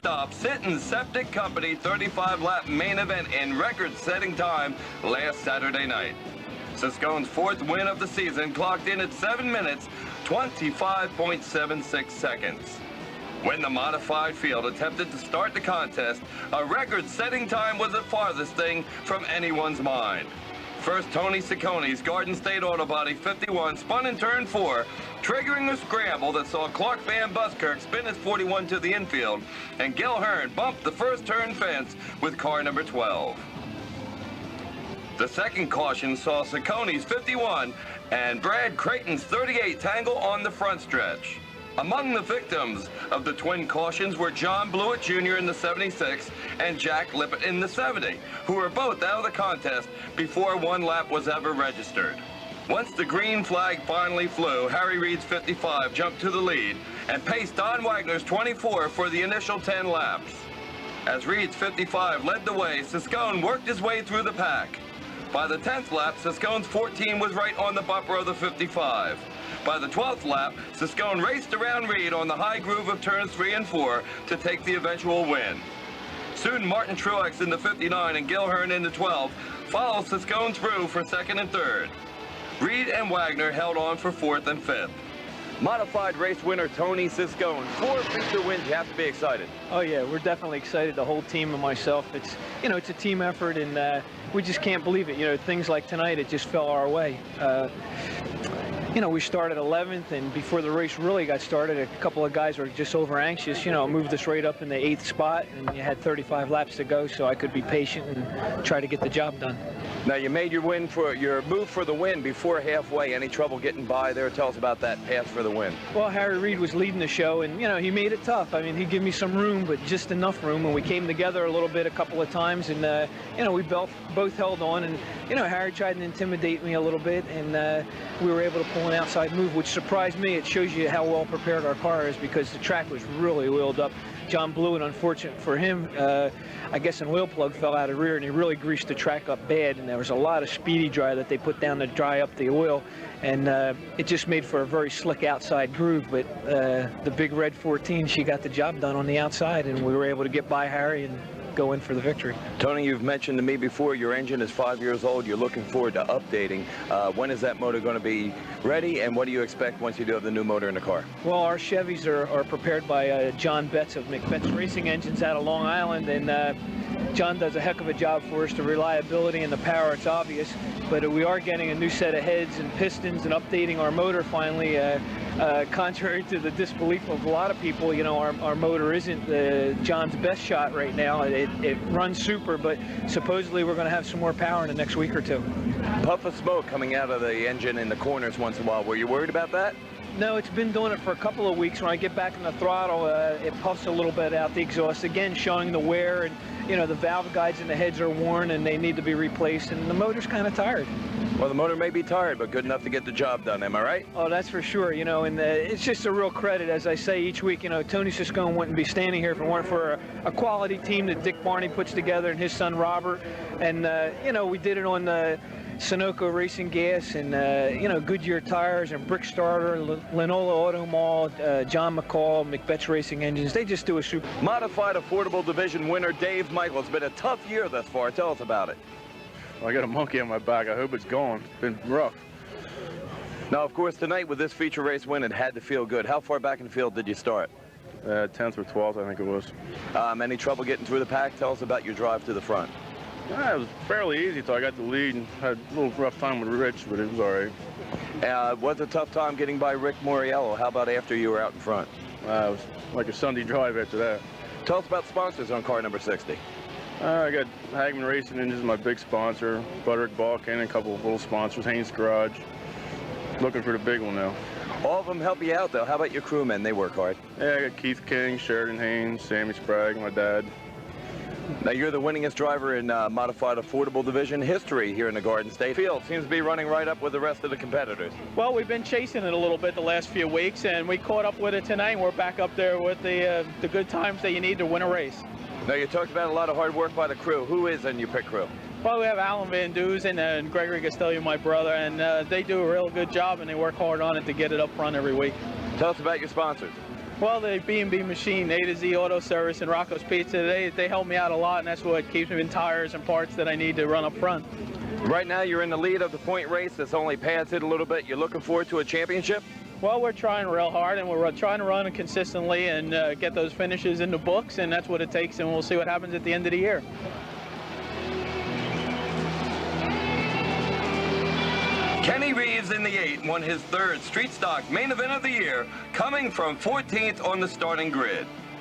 Stop Sitting Septic Company 35-lap main event in record-setting time last Saturday night. Siscone's fourth win of the season clocked in at 7 minutes, 25.76 seconds. When the modified field attempted to start the contest, a record-setting time was the farthest thing from anyone's mind. First, Tony Siccone's Garden State Autobody 51 spun in turn 4, triggering a scramble that saw Clark Van Buskirk spin his 41 to the infield, and Gil Hearn bumped the first turn fence with car number 12. The second caution saw Siccone's 51 and Brad Creighton's 38 tangle on the front stretch. Among the victims of the twin cautions were John Blewett Jr. in the 76 and Jack Lippett in the 70, who were both out of the contest before one lap was ever registered. Once the green flag finally flew, Harry Reid's 55 jumped to the lead and paced Don Wagner's 24 for the initial 10 laps. As Reid's 55 led the way, Siscone worked his way through the pack. By the 10th lap, Siscone's 14 was right on the bumper of the 55. By the 12th lap, Siscone raced around Reid on the high groove of turns 3 and 4 to take the eventual win. Soon Martin Truex in the 59 and Gil Hearn in the 12 followed Siscone through for second and third. Reid and Wagner held on for fourth and fifth. Modified race winner Tony Siscone, 4 feature wins. You have to be excited. Oh yeah, we're definitely excited, the whole team and myself. It's, you know, it's a team effort, and we just can't believe it. You know, things like tonight, it just fell our way. You know, we started 11th, and before the race really got started, a couple of guys were just over anxious. You know, moved us right up in the 8th spot, and you had 35 laps to go, so I could be patient and try to get the job done. Now, you made your move for the win before halfway. Any trouble getting by there? Tell us about that pass for the win. Well, Harry Reid was leading the show, and, you know, he made it tough. I mean, he gave me some room, but just enough room, and we came together a little bit a couple of times, and, you know, we both held on, and, you know, Harry tried to intimidate me a little bit, and we were able to pull an outside move, which surprised me. It shows you how well prepared our car is, because the track was really oiled up. John Blewett, unfortunate for him, I guess an oil plug fell out of rear, and he really greased the track up bad, and there was a lot of speedy dry that they put down to dry up the oil, and it just made for a very slick outside groove. But the big red 14, she got the job done on the outside, and we were able to get by Harry and go in for the victory. Tony, you've mentioned to me before your engine is 5 years old. You're looking forward to updating. When is that motor going to be ready, and what do you expect once you do have the new motor in the car? Well, our Chevys are prepared by John Betts of McBetts Racing Engines out of Long Island, and John does a heck of a job for us. The reliability and the power, it's obvious, but we are getting a new set of heads and pistons and updating our motor finally. Contrary to the disbelief of a lot of people, you know, our motor isn't John's best shot right now. It runs super, but supposedly we're going to have some more power in the next week or two. Puff of smoke coming out of the engine in the corners once in a while. Were you worried about that? No, it's been doing it for a couple of weeks. When I get back in the throttle, it puffs a little bit out the exhaust, again showing the wear, and, you know, the valve guides and the heads are worn and they need to be replaced, and the motor's kind of tired. Well, the motor may be tired, but good enough to get the job done, am I right? Oh, that's for sure, you know, and it's just a real credit, as I say each week. You know, Tony Siscone wouldn't be standing here if it weren't for a quality team that Dick Barney puts together and his son Robert, and, you know, we did it on Sunoco Racing Gas and, you know, Goodyear Tires and Brick Starter, Linola Auto Mall, John McCall, McBetts Racing Engines. They just do a super. Modified Affordable Division winner Dave Michael. It's been a tough year thus far. Tell us about it. Well, I got a monkey on my back. I hope it's gone. It's been rough. Now, of course, tonight with this feature race win, it had to feel good. How far back in the field did you start? 10th or 12th, I think it was. Any trouble getting through the pack? Tell us about your drive to the front. It was fairly easy until I got the lead and had a little rough time with Rich, but it was all right. Was it a tough time getting by Rick Moriello? How about after you were out in front? It was like a Sunday drive after that. Tell us about sponsors on car number 60. I got Hagman Racing Engines, my big sponsor, Butterick Balkan, and a couple of little sponsors, Haynes Garage. Looking for the big one now. All of them help you out, though. How about your crewmen? They work hard. Yeah, I got Keith King, Sheridan Haynes, Sammy Sprague, my dad. Now, you're the winningest driver in Modified Affordable Division history here in the Garden State. Field seems to be running right up with the rest of the competitors. Well, we've been chasing it a little bit the last few weeks, and we caught up with it tonight, and we're back up there with the good times that you need to win a race. Now, you talked about a lot of hard work by the crew. Who is in your pit crew? Well, we have Alan Van Dusen and Gregory Castello, my brother, and they do a real good job, and they work hard on it to get it up front every week. Tell us about your sponsors. Well, the B&B Machine, A to Z Auto Service, and Rocco's Pizza, they help me out a lot, and that's what keeps me in tires and parts that I need to run up front. Right now, you're in the lead of the point race. It's only pads it a little bit. You're looking forward to a championship? Well, we're trying real hard, and we're trying to run it consistently and get those finishes in the books, and that's what it takes, and we'll see what happens at the end of the year. Kenny Reeves in the 8 won his 3rd Street Stock main event of the year, coming from 14th on the starting grid.